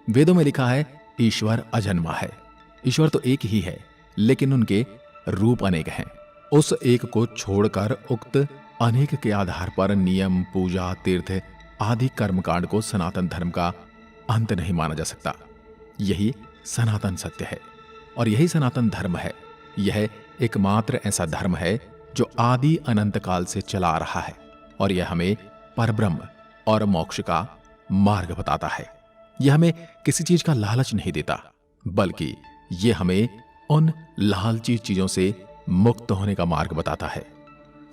वेदों में लिखा है ईश्वर अजन्मा है। ईश्वर तो एक ही है, लेकिन उनके रूप अनेक हैं। उस एक को छोड़कर उक्त अनेक के आधार पर नियम, पूजा, तीर्थ आदि कर्मकांड को सनातन धर्म का अंत नहीं माना जा सकता। यही सनातन सत्य है और यही सनातन धर्म है। यह एकमात्र ऐसा धर्म है जो आदि अनंत काल से चला आ रहा है और यह हमें परब्रह्म और मोक्ष का मार्ग बताता है। यह हमें किसी चीज का लालच नहीं देता, बल्कि यह हमें उन लालची चीजों से मुक्त होने का मार्ग बताता है।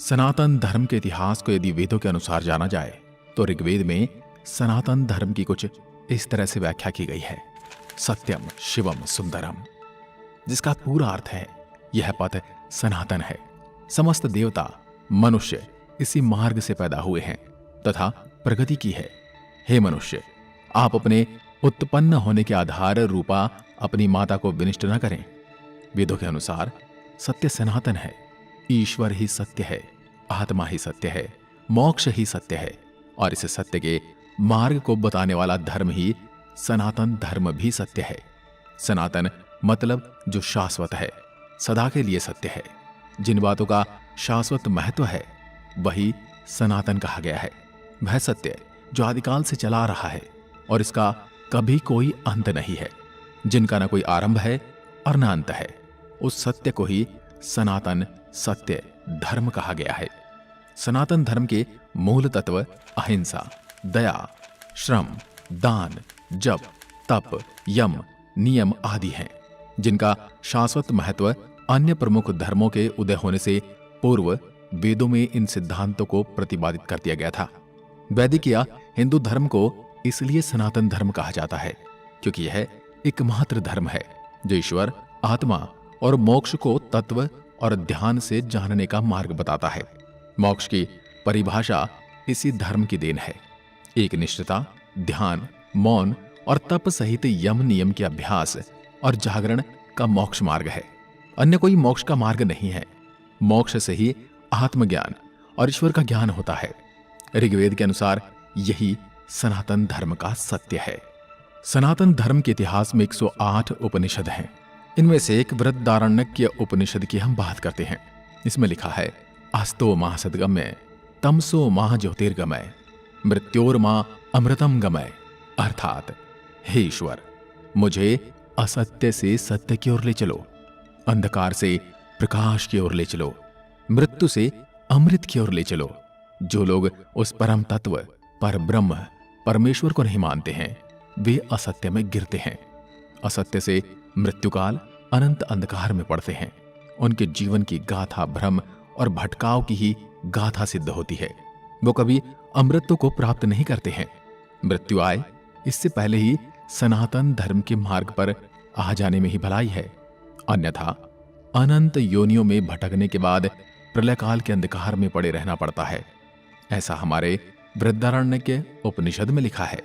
सनातन धर्म के इतिहास को यदि वेदों के अनुसार जाना जाए तो ऋग्वेद में सनातन धर्म की कुछ इस तरह से व्याख्या की गई है। सत्यम शिवम सुंदरम, जिसका पूरा अर्थ है यह पथ सनातन है। समस्त देवता मनुष्य इसी मार्ग से पैदा हुए हैं तथा प्रगति की है। हे मनुष्य, आप अपने उत्पन्न होने के आधार रूपा अपनी माता को विनिष्ट न करें। वेदों के अनुसार सत्य सनातन है। ईश्वर ही सत्य है, आत्मा ही सत्य है, मोक्ष ही सत्य है और इस सत्य के मार्ग को बताने वाला धर्म ही सनातन धर्म भी सत्य है। सनातन मतलब जो शाश्वत है, सदा के लिए सत्य है। जिन बातों का शाश्वत महत्व है वही सनातन कहा गया है। वह सत्य जो आदिकाल से चला आ रहा है और इसका कभी कोई अंत नहीं है, जिनका न कोई आरंभ है और न अंत है, उस सत्य को ही सनातन सत्य धर्म कहा गया है। सनातन धर्म के मूल तत्व अहिंसा, दया, श्रम, दान, जप, तप, यम, नियम आदि हैं, जिनका शाश्वत महत्व अन्य प्रमुख धर्मों के उदय होने से पूर्व वेदों में इन सिद्धांतों को प्रतिपादित कर दिया गया था। वैदिक या हिंदू धर्म को इसलिए सनातन धर्म कहा जाता है क्योंकि यह एकमात्र धर्म है जो ईश्वर, आत्मा और मोक्ष को तत्व और ध्यान से जानने का मार्ग बताता है। मोक्ष की परिभाषा इसी धर्म की देन है। एक निष्ठता, ध्यान, मौन और तप सहित यम नियम के अभ्यास और जागरण का मोक्ष मार्ग है। अन्य कोई मोक्ष का मार्ग नहीं है। मोक्ष से ही आत्मज्ञान और ईश्वर का ज्ञान होता है। ऋग्वेद के अनुसार यही सनातन धर्म का सत्य है। सनातन धर्म के इतिहास में 108 उपनिषद हैं। इनमें से एक बृहदारण्यक उपनिषद की हम बात करते हैं। इसमें लिखा है अस्तो माह सद्गमय, तमसो माह ज्योतिर्गमय, मृत्योर्मा अमृतम गमय। अर्थात हे ईश्वर, मुझे असत्य से सत्य की ओर ले चलो, अंधकार से प्रकाश की ओर ले चलो, मृत्यु से अमृत की ओर ले चलो। जो लोग उस परम तत्व पर ब्रह्म परमेश्वर को नहीं मानते हैं वे असत्य में गिरते हैं। असत्य से मृत्युकाल अनंत अंधकार में पड़ते हैं। उनके जीवन की गाथा भ्रम और भटकाव की ही गाथा सिद्ध होती है। वो कभी अमृत को प्राप्त नहीं करते हैं। मृत्यु आए इससे पहले ही सनातन धर्म के मार्ग पर आ जाने में ही भलाई है। अन्यथा अनंत योनियों में भटकने के बाद प्रलय काल के अंधकार में पड़े रहना पड़ता है। ऐसा हमारे बृहदारण्यक के उपनिषद में लिखा है।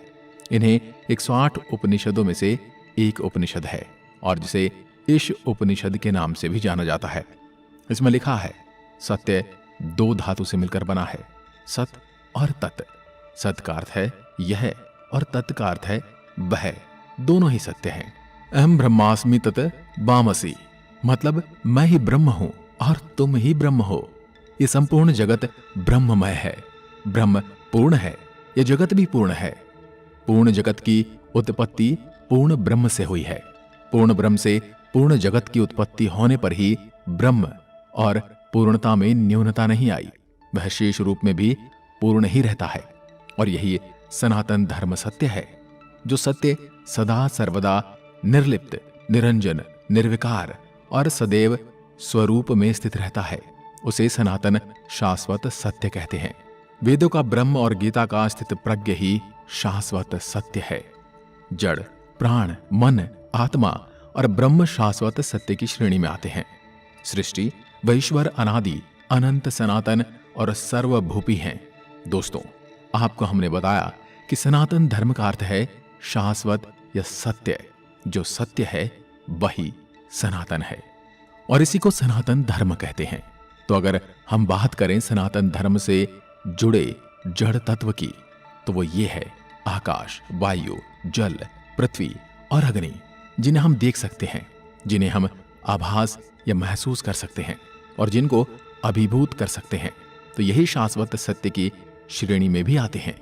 इन्हें 108 उपनिषदों में से एक उपनिषद है और जिसे ईश उपनिषद के नाम से भी जाना जाता है। इसमें लिखा है सत्य 2 धातु से मिलकर बना है, सत और तत्। सत का अर्थ है यह और तत् का अर्थ है वह, दोनों ही सत्य हैं। अहम ब्रह्मास्मि तत् वामसि, मतलब मैं ही ब्रह्म हूं और तुम ही ब्रह्म हो। ये संपूर्ण जगत ब्रह्ममय है। ब्रह्म पूर्ण है, यह जगत भी पूर्ण है। पूर्ण जगत की उत्पत्ति पूर्ण ब्रह्म से हुई है। पूर्ण ब्रह्म से पूर्ण जगत की उत्पत्ति होने पर ही ब्रह्म और पूर्णता में न्यूनता नहीं आई। वह शेष रूप में भी पूर्ण ही रहता है और यही सनातन धर्म सत्य है। जो सत्य सदा सर्वदा निर्लिप्त, निरंजन, निर्विकार और सदैव स्वरूप में स्थित रहता है उसे सनातन शाश्वत सत्य कहते हैं। वेदों का ब्रह्म और गीता का स्थित प्रज्ञ ही शाश्वत सत्य है। जड़, प्राण, मन, आत्मा और ब्रह्म शाश्वत सत्य की श्रेणी में आते हैं। सृष्टि व ईश्वर अनादि, अनंत, सनातन और सर्वभूपी हैं। दोस्तों, आपको हमने बताया कि सनातन धर्म का अर्थ है शाश्वत या सत्य। जो सत्य है वही सनातन है और इसी को सनातन धर्म कहते हैं। तो अगर हम बात करें सनातन धर्म से जुड़े जड़ तत्व की तो वो ये है आकाश, वायु, जल, पृथ्वी और अग्नि, जिन्हें हम देख सकते हैं, जिन्हें हम आभास या महसूस कर सकते हैं और जिनको अभिभूत कर सकते हैं, तो यही शाश्वत सत्य की श्रेणी में भी आते हैं।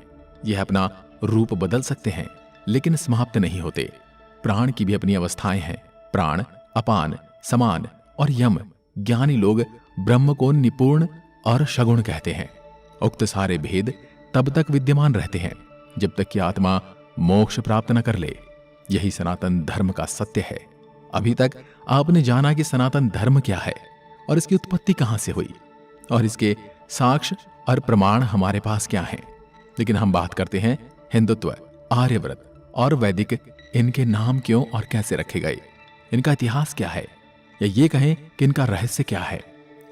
यह अपना रूप बदल सकते हैं लेकिन समाप्त नहीं होते। प्राण की भी अपनी अवस्थाएं हैं। प्राण, अपान, समान और यम ज्ञानी लोग ब्रह्म को निपुण और सगुण कहते हैं। उक्त सारे भेद तब तक विद्यमान रहते हैं जब तक कि आत्मा मोक्ष प्राप्त न कर ले। यही सनातन धर्म का सत्य है। अभी तक आपने जाना कि सनातन धर्म क्या है और इसकी उत्पत्ति कहां से हुई और इसके साक्ष्य और प्रमाण हमारे पास क्या हैं। लेकिन हम बात करते हैं हिंदुत्व, आर्यव्रत और वैदिक। इनके नाम क्यों और कैसे रखे गए, इनका इतिहास क्या है, या ये कहें कि इनका रहस्य क्या है।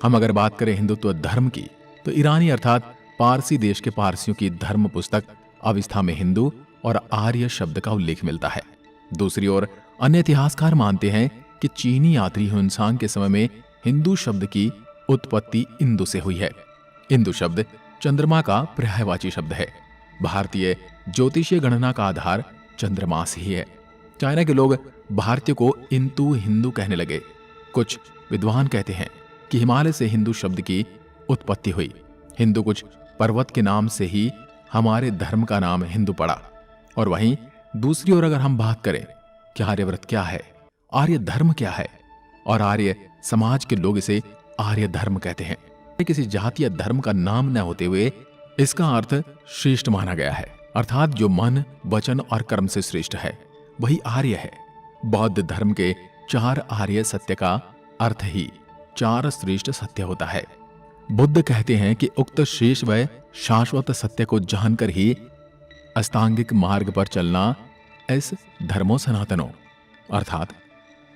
हम अगर बात करें हिंदुत्व धर्म की, तो ईरानी अर्थात पारसी देश के पारसियों की धर्म पुस्तक अवस्था में हिंदू और आर्य शब्द का उल्लेख मिलता है। दूसरी ओर अन्य इतिहासकार मानते हैं कि चीनी यात्री ह्वेनसांग के समय में हिंदू शब्द की उत्पत्ति इंदु से हुई है। इंदु शब्द चंद्रमा का पर्यायवाची शब्द है। भारतीय ज्योतिषीय गणना का आधार चंद्रमास ही है। चाइना के लोग भारतीय को इंतु हिंदू कहने लगे। कुछ विद्वान कहते हैं कि हिमालय से हिंदू शब्द की उत्पत्ति हुई। हिंदू कुछ पर्वत के नाम से ही हमारे धर्म का नाम हिंदू पड़ा। और वहीं दूसरी ओर अगर हम बात करें कि आर्यव्रत क्या है, आर्य धर्म क्या है, और आर्य समाज के लोग इसे आर्य धर्म कहते हैं। किसी जाति या धर्म का नाम न होते हुए इसका अर्थ श्रेष्ठ माना गया है, अर्थात जो मन, वचन और कर्म से श्रेष्ठ है वही आर्य है। बौद्ध धर्म के 4 आर्य सत्य का अर्थ ही 4 श्रेष्ठ सत्य होता है। बुद्ध कहते हैं कि उक्त शेष व शाश्वत सत्य को जानकर ही अस्तांगिक मार्ग पर चलना इस धर्मो सनातनो, अर्थात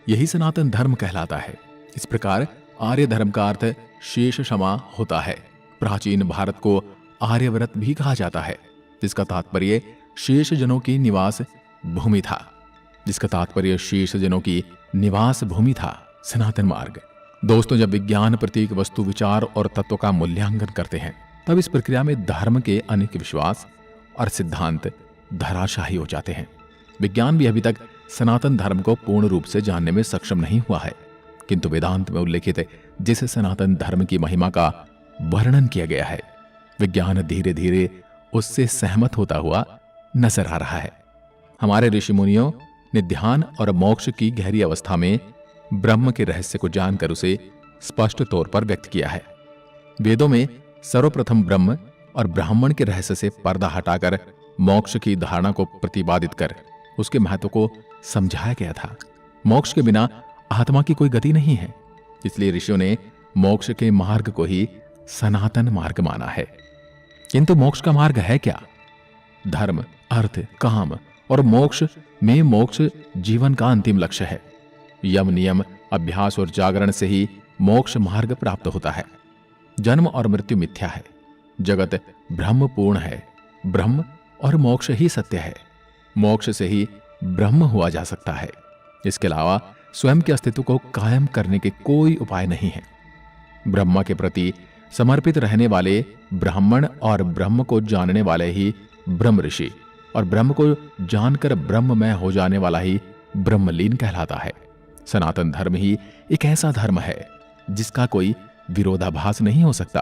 यही सनातन धर्म कहलाता है। इस प्रकार आर्य धर्म का अर्थ शेष क्षमा होता है। प्राचीन भारत को आर्यव्रत भी कहा जाता है, जिसका तात्पर्य शेष जनों की निवास भूमि था। सनातन मार्ग। दोस्तों, जब विज्ञान प्रतीक वस्तु, विचार और तत्व का मूल्यांकन करते हैं, तब इस प्रक्रिया में धर्म के अनेक विश्वास और सिद्धांत धराशाही हो जाते हैं। विज्ञान भी अभी तक सनातन धर्म को पूर्ण रूप से जानने में सक्षम नहीं हुआ है, किंतु वेदांत में उल्लेखित जिस सनातन धर्म की महिमा का वर्णन किया गया है, विज्ञान धीरे धीरे उससे सहमत होता हुआ नजर आ रहा है। हमारे ऋषि मुनियों ने ध्यान और मोक्ष की गहरी अवस्था में ब्रह्म के रहस्य को जानकर उसे स्पष्ट तौर पर व्यक्त किया है। वेदों में सर्वप्रथम ब्रह्म और ब्राह्मण के रहस्य से पर्दा हटाकर मोक्ष की धारणा को प्रतिपादित कर उसके महत्व को समझाया गया था। मोक्ष के बिना आत्मा की कोई गति नहीं है, इसलिए ऋषियों ने मोक्ष के मार्ग को ही सनातन मार्ग माना है। किंतु मोक्ष का मार्ग है क्या? धर्म, अर्थ, काम और मोक्ष में मोक्ष जीवन का अंतिम लक्ष्य है। यम, नियम, अभ्यास और जागरण से ही मोक्ष मार्ग प्राप्त होता है। जन्म और मृत्यु मिथ्या है, जगत ब्रह्म पूर्ण है। ब्रह्म और मोक्ष ही सत्य है। मोक्ष से ही ब्रह्म हुआ जा सकता है। इसके अलावा स्वयं के अस्तित्व को कायम करने के कोई उपाय नहीं है। ब्रह्म के प्रति समर्पित रहने वाले ब्राह्मण और ब्रह्म को जानने वाले ही ब्रह्म ऋषि और ब्रह्म को जानकर ब्रह्ममय हो जाने वाला ही ब्रह्मलीन कहलाता है। सनातन धर्म ही एक ऐसा धर्म है जिसका कोई विरोधाभास नहीं हो सकता,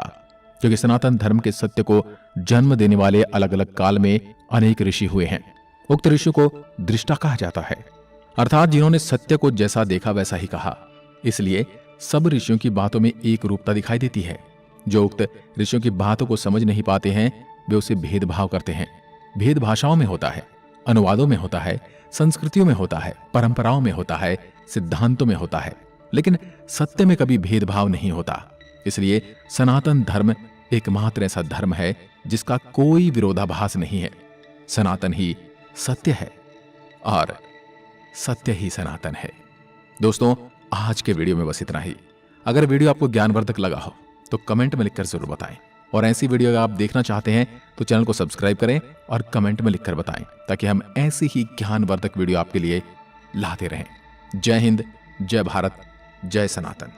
क्योंकि सनातन धर्म के सत्य को जन्म देने वाले अलग अलग काल में अनेक ऋषि हुए हैं। उक्त ऋषि को दृष्टा कहा जाता है, अर्थात जिन्होंने सत्य को जैसा देखा वैसा ही कहा। इसलिए सब ऋषियों की बातों में एक रूपता दिखाई देती है। जो उक्त ऋषियों की बातों को समझ नहीं पाते हैं वे उसे भेदभाव करते हैं। भेद भाषाओं में होता है, अनुवादों में होता है, संस्कृतियों में होता है, परंपराओं में होता है, सिद्धांतों में होता है, लेकिन सत्य में कभी भेदभाव नहीं होता। इसलिए सनातन धर्म एकमात्र ऐसा धर्म है जिसका कोई विरोधाभास नहीं है। सनातन ही सत्य है और सत्य ही सनातन है। दोस्तों, आज के वीडियो में बस इतना ही। अगर वीडियो आपको ज्ञानवर्धक लगा हो तो कमेंट में लिखकर जरूर बताएं, और ऐसी वीडियो अगर आप देखना चाहते हैं तो चैनल को सब्सक्राइब करें और कमेंट में लिखकर बताएं, ताकि हम ऐसी ही ज्ञानवर्धक वीडियो आपके लिए लाते रहें। जय हिंद, जय भारत, जय सनातन।